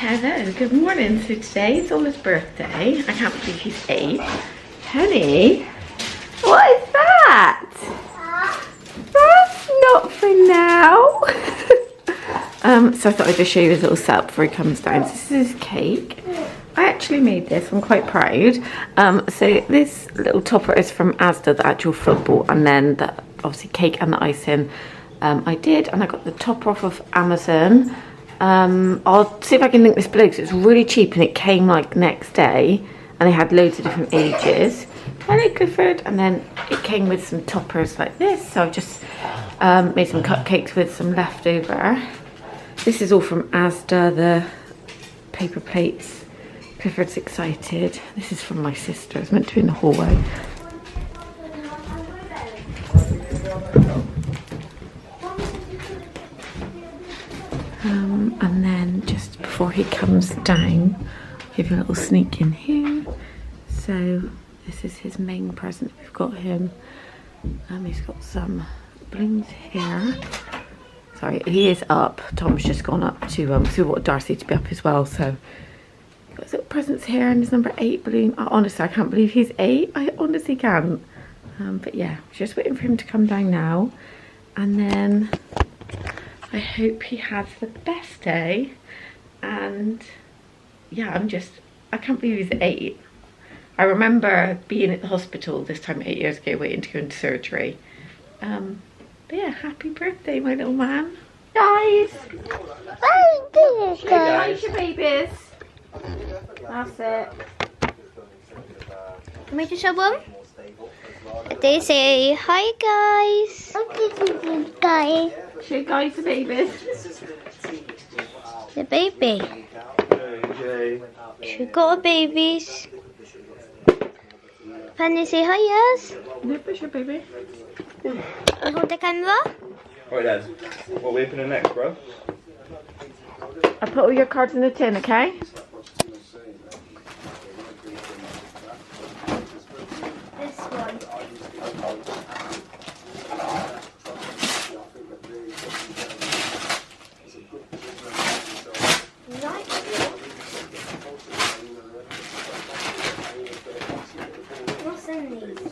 Hello, good morning. So today is Ollys' birthday. I can't believe he's 8. Honey, what is that? That's not for now. So I thought I'd just show you his little setup before he comes down. So this is his cake. I actually made this, I'm quite proud. So this little topper is from Asda, the actual football, and then the obviously cake and the icing I did, and I got the topper off of Amazon. I'll see if I can link this below because it's really cheap and it came like next day, and they had loads of different ages. Hello Clifford. And then it came with some toppers like this, so I just made some cupcakes with some leftover. This is all from Asda, the paper plates. Clifford's excited. This is from my sister. It's meant to be in the hallway. And then just before he comes down, I'll give you a little sneak in here. So this is his main present. We've got him. He's got some balloons here. Sorry, he is up. Tom's just gone up to so we want Darcy to be up as well. So got his little presents here, and his number 8 balloon. Honestly, I can't believe he's 8. I honestly can't. But yeah, just waiting for him to come down now, and then I hope he has the best day. And yeah, I can't believe he's 8. I remember being at the hospital this time 8 years ago waiting to go into surgery. But yeah, happy birthday, my little man. Guys! Say hi to your babies. That's it. Can we just show them? They say hi guys. Guys. Show guys the babies. The baby. She got a babies. Can you say hi, yes? There's your baby. You hold the camera? Right then, what are we opening next, bro? I'll put all your cards in the tin, okay? This one. What's in these?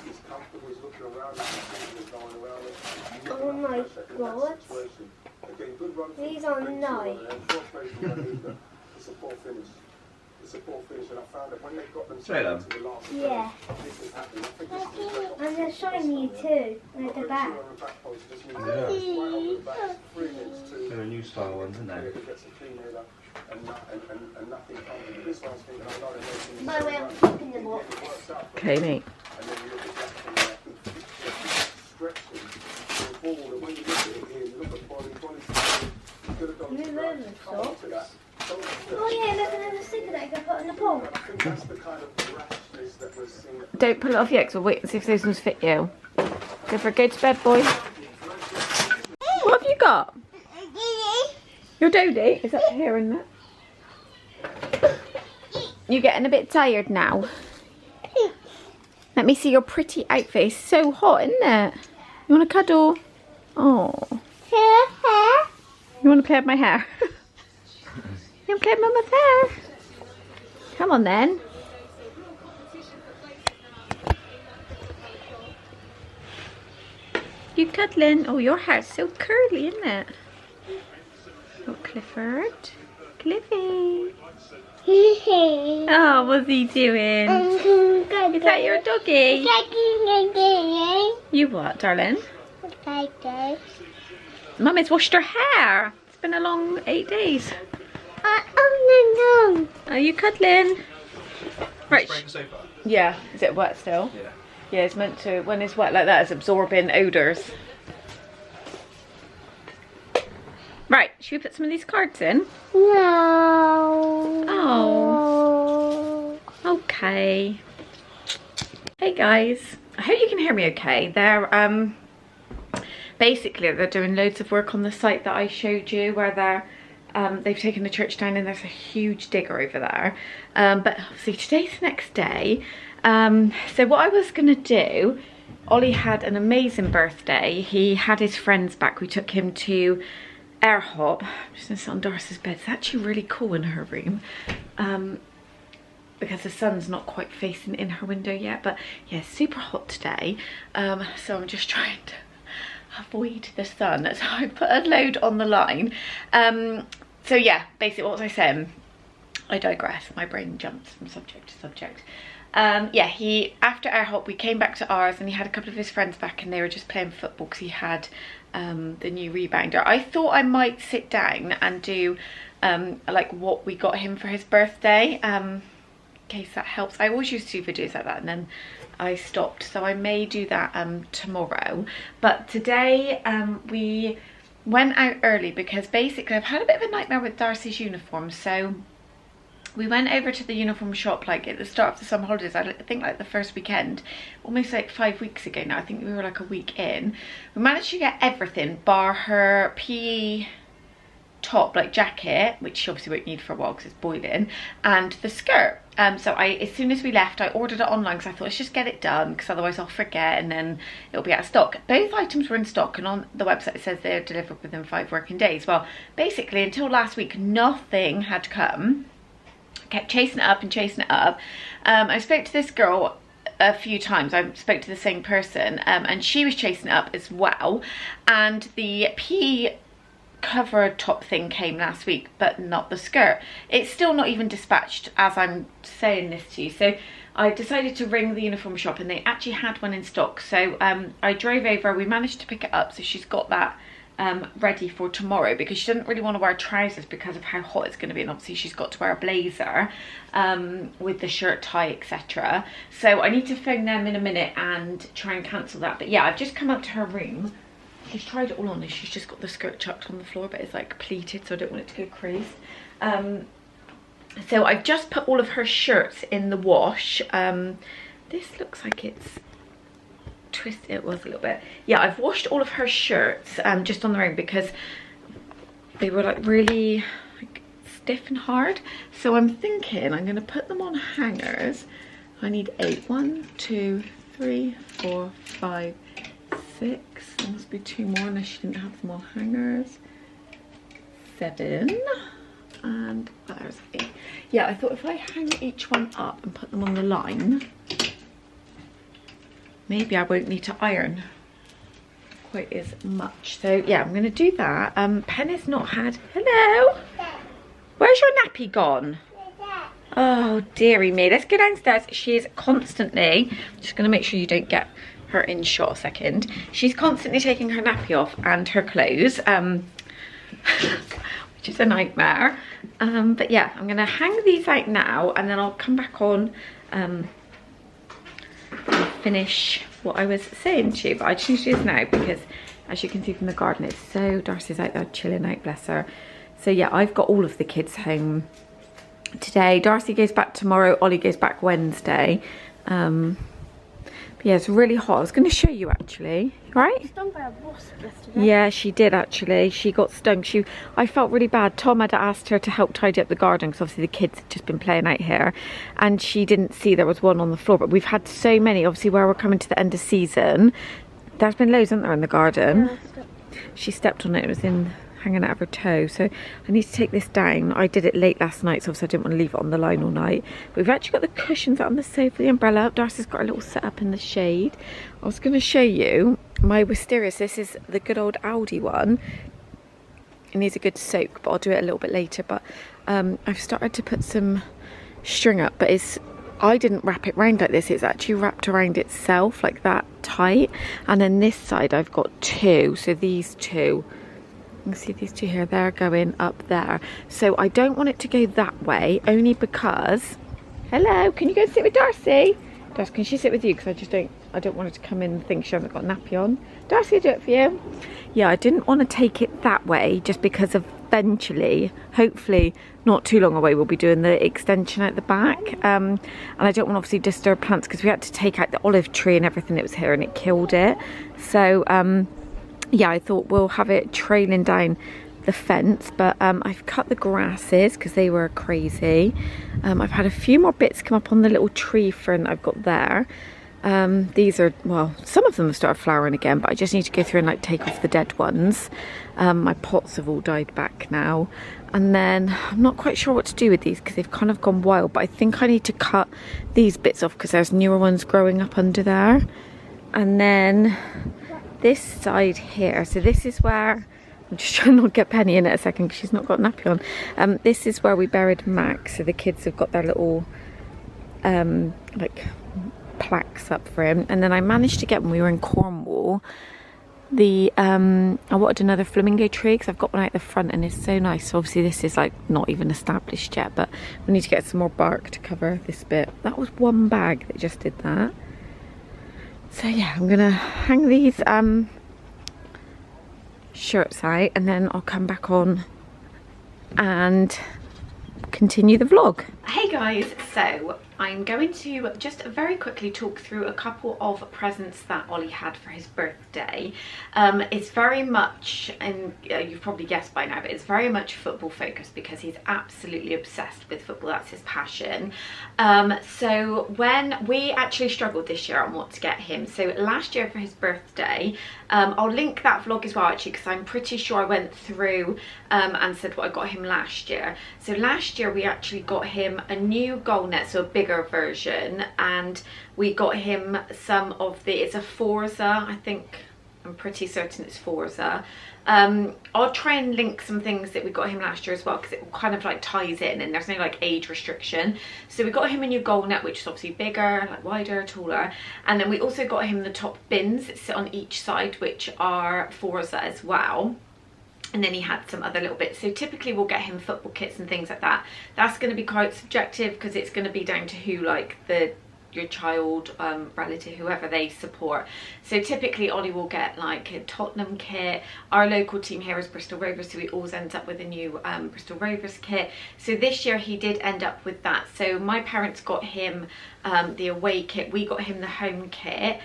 Oh my god. These are nice. Say them. Yeah. And they're shiny too, at the back. Yeah. They're new style ones, aren't they? By the way, I'm keeping them up. Okay, mate. Move over, stop. Oh yeah, look, another sticker that I can put in the pool. Don't pull it off yet, because we'll wait and see if those ones fit you. Go to bed, boy. What have you got? Your Dodie? Is up here, isn't it? You getting a bit tired now? Let me see your pretty outfit. It's so hot, isn't it? You want to cuddle? Oh. You want to play with my hair? You want to play with Mama's hair? Come on then. You cuddling? Oh, your hair's so curly, isn't it? Oh, Clifford. Cliffy. Oh, what's he doing? Is that your doggy? You what, darling? Mummy's washed her hair. It's been a long 8 days. Are you cuddling? Right. Yeah. Is it wet still? Yeah. Yeah, it's meant to, when it's wet like that, it's absorbing odours. Right, should we put some of these cards in? No. Oh. Okay. Hey guys. I hope you can hear me okay. They're, basically they're doing loads of work on the site that I showed you where they've taken the church down and there's a huge digger over there. But see, today's the next day. So what I was gonna do, Ollie had an amazing birthday. He had his friends back. We took him to air hot. I'm just gonna sit on Darcy's bed. It's actually really cool in her room. Because the sun's not quite facing in her window yet, but yeah, super hot today. So I'm just trying to avoid the sun. So I put a load on the line. So yeah, basically what was I saying? I digress. My brain jumps from subject to subject. Yeah, after air hop, we came back to ours and he had a couple of his friends back and they were just playing football because he had the new rebounder. I thought I might sit down and do like what we got him for his birthday. Case that helps. I always used to do videos like that and then I stopped, so I may do that tomorrow. But today we went out early because basically I've had a bit of a nightmare with Darcy's uniform. So we went over to the uniform shop like at the start of the summer holidays, I think like the first weekend, almost like 5 weeks ago now. I think we were like a week in. We managed to get everything bar her PE top, like jacket, which she obviously won't need for a while because it's boiling, and the skirt. So as soon as we left, I ordered it online because I thought let's just get it done because otherwise I'll forget and then it'll be out of stock. Both items were in stock and on the website it says they're delivered within 5 working days. Well, basically until last week nothing had come. I kept chasing it up and chasing it up. I spoke to this girl a few times. I spoke to the same person and she was chasing it up as well, and the cover top thing came last week but not the skirt. It's still not even dispatched as I'm saying this to you, so I decided to ring the uniform shop and they actually had one in stock. So I drove over, we managed to pick it up, so she's got that ready for tomorrow because she doesn't really want to wear trousers because of how hot it's going to be, and obviously she's got to wear a blazer with the shirt tie, etc. So I need to phone them in a minute and try and cancel that. But yeah, I've just come up to her room. She's tried it all on and she's just got the skirt chucked on the floor, but it's like pleated, so I don't want it to go creased. So I've just put all of her shirts in the wash. This looks like it's twisted. It was a little bit. Yeah, I've washed all of her shirts just on their own because they were like really like stiff and hard. So I'm thinking I'm going to put them on hangers. I need 8. 1, 2, 3, 4, 5, 6. There must be 2 more unless she didn't have them on hangers. 7 and there's 8. Yeah, I thought if I hang each one up and put them on the line, maybe I won't need to iron quite as much. So yeah, I'm gonna do that. Penny's not had. Hello. Where's your nappy gone? Oh dearie me. Let's go downstairs. She is constantly. Just gonna make sure you don't get her in shot a second. She's constantly taking her nappy off and her clothes, which is a nightmare. But yeah, I'm gonna hang these out now and then I'll come back on and finish what I was saying to you. But I just need to do this now because as you can see from the garden, it's so Darcy's out there chilling out, bless her. So yeah, I've got all of the kids home today. Darcy goes back tomorrow, Ollie goes back Wednesday. But yeah, it's really hot. I was going to show you actually, right? Stung by a wasp yesterday. Yeah, she did actually. She got stung. I felt really bad. Tom had asked her to help tidy up the garden because obviously the kids had just been playing out here, and she didn't see there was one on the floor. But we've had so many, obviously, where we're coming to the end of season. There's been loads, isn't there, in the garden? Yeah, she stepped on it. It was hanging out of her toe, so I need to take this down. I did it late last night, so obviously I didn't want to leave it on the line all night. But we've actually got the cushions out on the sofa, the umbrella. Darcy's got a little setup in the shade. I was going to show you my wisterias. This is the good old Aldi one. It needs a good soak, but I'll do it a little bit later. But I've started to put some string up, but I didn't wrap it round like this. It's actually wrapped around itself like that tight. And then this side I've got 2, so these 2. You can see these 2 here, they're going up there. So I don't want it to go that way, only because... Hello, can you go sit with Darcy? Darcy, can she sit with you? Because I don't want her to come in and think she hasn't got a nappy on. Darcy, I'll do it for you. Yeah, I didn't want to take it that way just because eventually, hopefully not too long away, we'll be doing the extension at the back. And I don't want to obviously disturb plants because we had to take out the olive tree and everything that was here and it killed it. So yeah, I thought we'll have it trailing down the fence, but I've cut the grasses because they were crazy. I've had a few more bits come up on the little tree fern I've got there. These are, well, some of them have started flowering again, but I just need to go through and like take off the dead ones. My pots have all died back now. And then I'm not quite sure what to do with these because they've kind of gone wild, but I think I need to cut these bits off because there's newer ones growing up under there. And then this side here, so this is where, I'm just trying not to get Penny in at a second because she's not got a nappy on. This is where we buried Max, so the kids have got their little like plaques up for him. And then I managed to get, when we were in Cornwall, the I wanted another flamingo tree because I've got one out the front and it's so nice. So obviously this is like not even established yet, but we need to get some more bark to cover this bit. That was one bag that just did that. So yeah, I'm gonna hang these shirts out and then I'll come back on and continue the vlog. Hey guys, so I'm going to just very quickly talk through a couple of presents that Ollie had for his birthday. It's very much, and you've probably guessed by now, but it's very much football focused because he's absolutely obsessed with football. That's his passion. So when we actually struggled this year on what to get him, so last year for his birthday, I'll link that vlog as well actually because I'm pretty sure I went through and said what I got him last year. So last year we actually got him a new goal net, so a bigger version, and we got him some of the, it's a Forza, I think, I'm pretty certain it's Forza. I'll try and link some things that we got him last year as well because it kind of like ties in and there's no like age restriction. So we got him a new goal net which is obviously bigger, like wider, taller, and then we also got him the top bins that sit on each side which are Forza as well. And then he had some other little bits. So typically we'll get him football kits and things like that. That's going to be quite subjective because it's going to be down to who, like your child, relative, whoever they support. So typically Ollie will get like a Tottenham kit. Our local team here is Bristol Rovers, so he always ends up with a new Bristol Rovers kit. So this year he did end up with that. So my parents got him the away kit, we got him the home kit.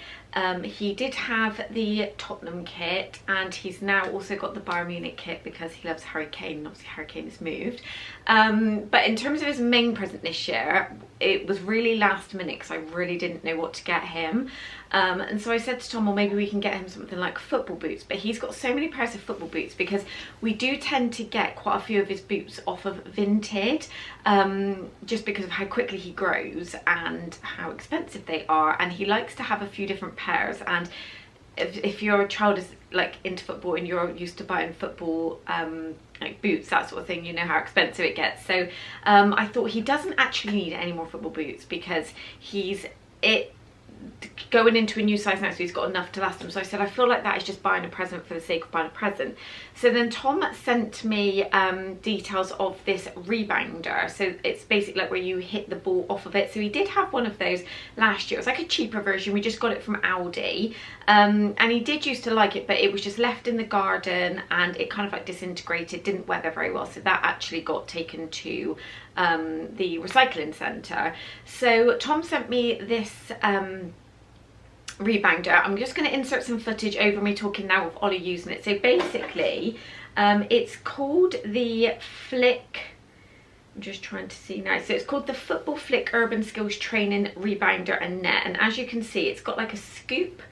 He did have the Tottenham kit and he's now also got the Bayern Munich kit because he loves Harry Kane, and obviously Harry Kane has moved. But in terms of his main present this year, it was really last minute because I really didn't know what to get him. And so I said to Tom, well, maybe we can get him something like football boots, but he's got so many pairs of football boots because we do tend to get quite a few of his boots off of Vinted, just because of how quickly he grows and how expensive they are, and he likes to have a few different pairs. And if your child is like into football and you're used to buying football like boots, that sort of thing, you know how expensive it gets. So I thought he doesn't actually need any more football boots because he's going into a new size now, so he's got enough to last him. So I said I feel like that is just buying a present for the sake of buying a present. So then Tom sent me details of this rebounder. So it's basically like where you hit the ball off of it. So he did have one of those last year. It was like a cheaper version, we just got it from Aldi, and he did used to like it, but it was just left in the garden and it kind of like disintegrated, didn't weather very well, so that actually got taken to the recycling centre. So Tom sent me this rebounder. I'm just going to insert some footage over me talking now of Ollie using it. So basically it's called the Flick, I'm just trying to see now, so it's called the Football Flick Urban Skills Training Rebounder and Net, and as you can see it's got like a scoop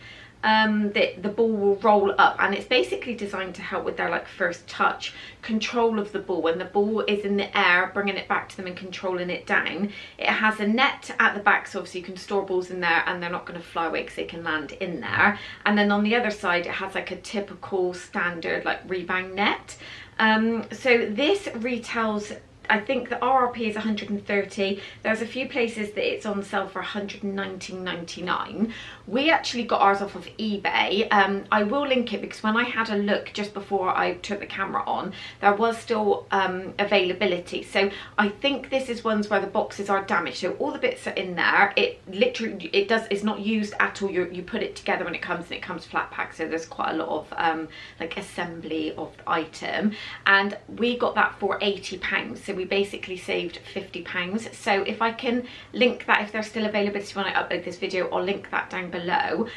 that the ball will roll up, and it's basically designed to help with their like first touch control of the ball. When the ball is in the air, bringing it back to them and controlling it down. It has a net at the back, so obviously you can store balls in there and they're not going to fly away because they can land in there. And then on the other side it has like a typical standard like rebound net. So this retails, I think the RRP is 130. There's a few places that it's on sale for 119.99. We actually got ours off of eBay. I will link it because when I had a look just before I took the camera on, there was still availability. So I think this is ones where the boxes are damaged, so all the bits are in there. It literally, it's not used at all. You put it together when it comes, and it comes flat packed, so there's quite a lot of like assembly of the item. And we got that for £80, so we we basically saved £50. So if I can link that, if there's still availability when I upload this video, I'll link that down below.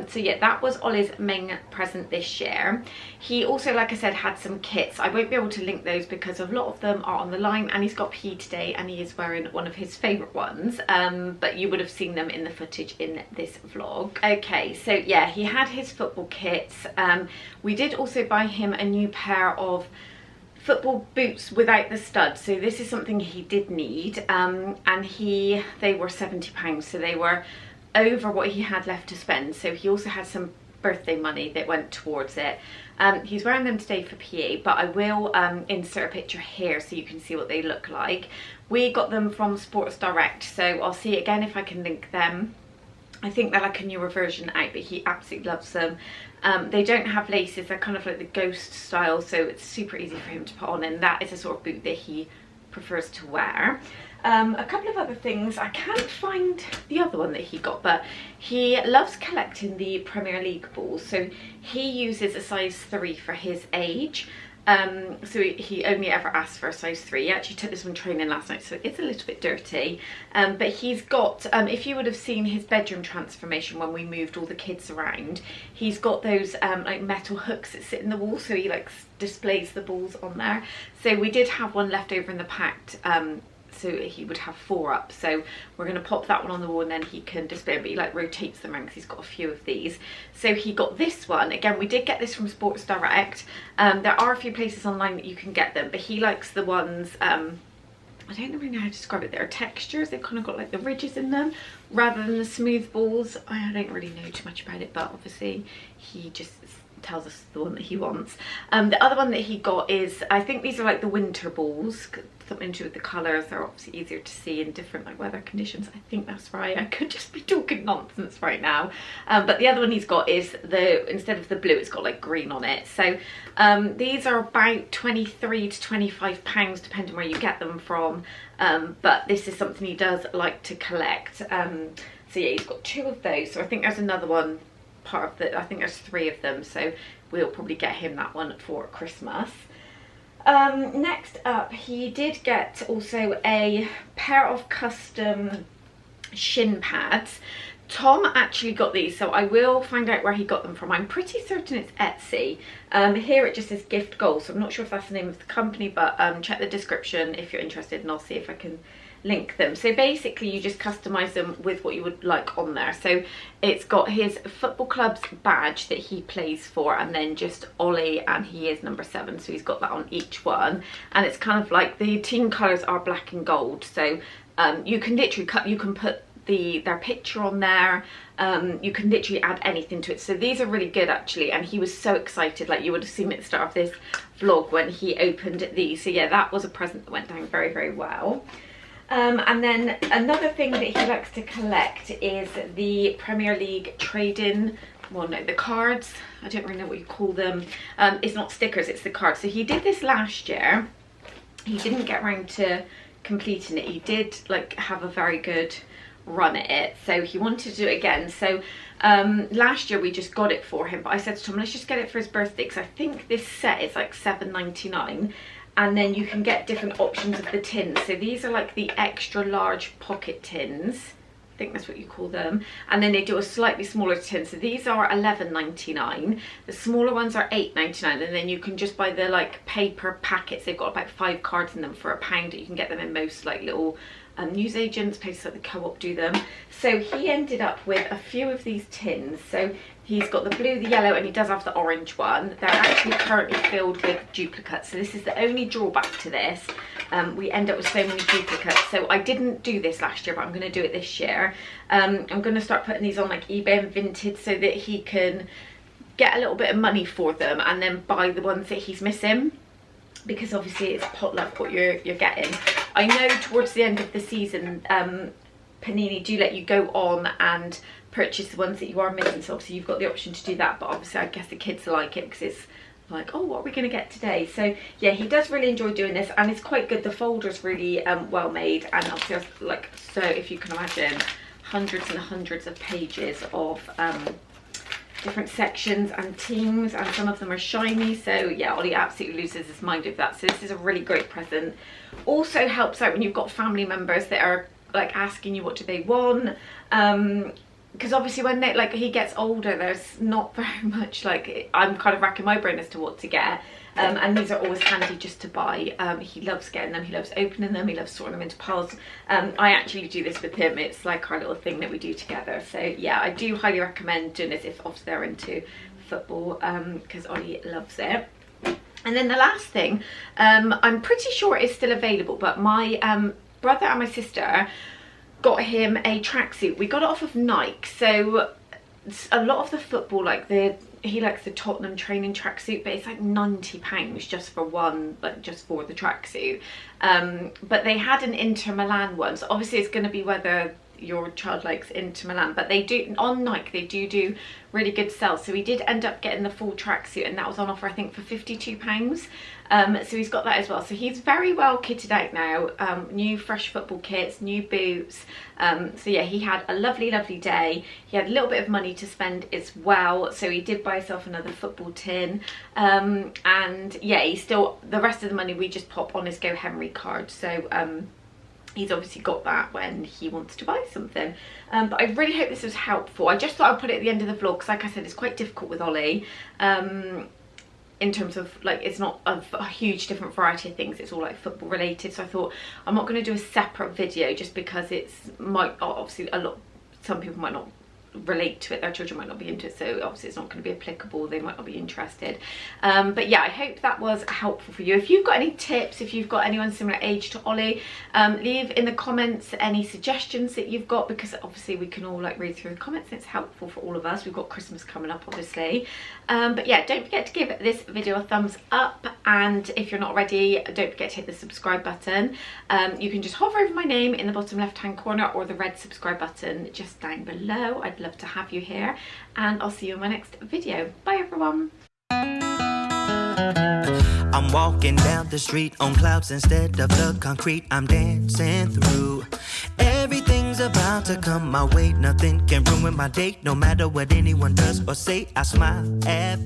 So yeah, that was Ollys' main present this year. He also, like I said, had some kits. I won't be able to link those because a lot of them are on the line, and he's got PE today and he is wearing one of his favourite ones, but you would have seen them in the footage in this vlog. Okay, so yeah, he had his football kits. We did also buy him a new pair of football boots without the studs, so this is something he did need, and they were £70, so they were over what he had left to spend. So he also had some birthday money that went towards it. He's wearing them today for PE, but I will insert a picture here so you can see what they look like. We got them from Sports Direct, so I'll see again if I can link them. I think they're like a newer version out, but he absolutely loves them. They don't have laces, they're kind of like the ghost style, so it's super easy for him to put on, and that is a sort of boot that he prefers to wear. A couple of other things, I can't find the other one that he got, but he loves collecting the Premier League balls, so he uses a size 3 for his age. So he only ever asked for a size 3. He actually took this one training last night, so it's a little bit dirty. But he's got, if you would have seen his bedroom transformation when we moved all the kids around, he's got those like metal hooks that sit in the wall, so he like displays the balls on there. So we did have one left over in the packed, so he would have 4 up, so we're going to pop that one on the wall and then he can display it, but he like rotates them around because he's got a few of these. So he got this one, again we did get this from Sports Direct. There are a few places online that you can get them, but he likes the ones, I don't really know how to describe it, they're textures, they've kind of got like the ridges in them rather than the smooth balls. I don't really know too much about it, but obviously he just tells us the one that he wants. The other one that he got is, I think these are like the winter balls, something to do with the colours. They're obviously easier to see in different like weather conditions. I think that's right. I could just be talking nonsense right now. But the other one he's got is instead of the blue, it's got like green on it. So these are about £23 to £25 depending where you get them from. But this is something he does like to collect. So yeah, he's got 2 of those. So I think there's another one part of the, I think there's 3 of them, so we'll probably get him that one for Christmas. Next up, he did get also a pair of custom shin pads. Tom actually got these, so I will find out where he got them from. I'm pretty certain it's Etsy. Here it just says Gift Goal, so I'm not sure if that's the name of the company, but check the description if you're interested and I'll see if I can link them. So basically you just customize them with what you would like on there. So it's got his football club's badge that he plays for, and then just Ollie, and he is number 7, so he's got that on each one. And it's kind of like the team colors are black and gold, so you can literally you can put their picture on there. You can literally add anything to it, so these are really good actually. And he was so excited, like you would have seen at the start of this vlog when he opened these. So yeah, that was a present that went down very, very well. And then another thing that he likes to collect is the Premier League trading, well no, the cards, I don't really know what you call them. It's not stickers, it's the cards. So he did this last year. He didn't get around to completing it. He did like have a very good run at it, so he wanted to do it again. So last year we just got it for him, but I said to Tom, let's just get it for his birthday, because I think this set is like £7.99. And then you can get different options of the tins. So these are like the extra large pocket tins. I think that's what you call them. And then they do a slightly smaller tin. So these are £11.99. The smaller ones are £8.99. And then you can just buy the like paper packets. They've got about 5 cards in them for £1. You can get them in most like little newsagents, places like the Co-op do them. So he ended up with a few of these tins. So he's got the blue, the yellow, and he does have the orange one. They're actually currently filled with duplicates. So this is the only drawback to this. We end up with so many duplicates. So I didn't do this last year, but I'm going to do it this year. I'm going to start putting these on like eBay and Vinted so that he can get a little bit of money for them and then buy the ones that he's missing. Because obviously it's potluck what you're getting. I know towards the end of the season, Panini do let you go on and purchase the ones that you are missing, so obviously you've got the option to do that, but obviously I guess the kids like it because it's like, oh, what are we going to get today? So yeah, he does really enjoy doing this, and it's quite good. The folder's really well made, and obviously like, so if you can imagine, hundreds and hundreds of pages of different sections and teams, and some of them are shiny. So yeah, Ollie absolutely loses his mind over that. So this is a really great present. Also helps out when you've got family members that are like asking you what do they want, because obviously when they, like, he gets older, there's not very much, like, I'm kind of racking my brain as to what to get, and these are always handy just to buy. He loves getting them, he loves opening them, he loves sorting them into piles. I actually do this with him. It's like our little thing that we do together. So yeah, I do highly recommend doing this if obviously they're into football, because Ollie loves it. And then the last thing, I'm pretty sure it's still available, but my brother and my sister got him a tracksuit. We got it off of Nike. So a lot of the football, like he likes the Tottenham training tracksuit, but it's like £90 just for one, like just for the tracksuit. But they had an Inter Milan one, so obviously it's going to be whether your child likes Inter Milan, but they do on Nike, they do really good sales. So we did end up getting the full tracksuit, and that was on offer I think for £52. So he's got that as well. So he's very well kitted out now. New fresh football kits, new boots. So yeah, he had a lovely day. He had a little bit of money to spend as well, so he did buy himself another football tin, and yeah, he's still, the rest of the money we just pop on his Go Henry card. So he's obviously got that when he wants to buy something. But I really hope this was helpful. I just thought I'd put it at the end of the vlog, because like I said, it's quite difficult with Ollie, in terms of, like, it's not a huge different variety of things, it's all like football related. So I thought I'm not going to do a separate video, just because it's obviously some people might not relate to it, their children might not be into it, so obviously it's not going to be applicable, they might not be interested. But yeah, I hope that was helpful for you. If you've got any tips, if you've got anyone similar age to Ollie, leave in the comments any suggestions that you've got, because obviously we can all like read through the comments and it's helpful for all of us. We've got Christmas coming up obviously. But yeah, don't forget to give this video a thumbs up, and if you're not already, don't forget to hit the subscribe button. You can just hover over my name in the bottom left hand corner, or the red subscribe button just down below. I'd love to have you here, and I'll see you in my next video. Bye everyone. I'm walking down the street on clouds instead of the concrete I'm dancing through. Everything's about to come my way, nothing can ruin my day, no matter what anyone does or say. I smile at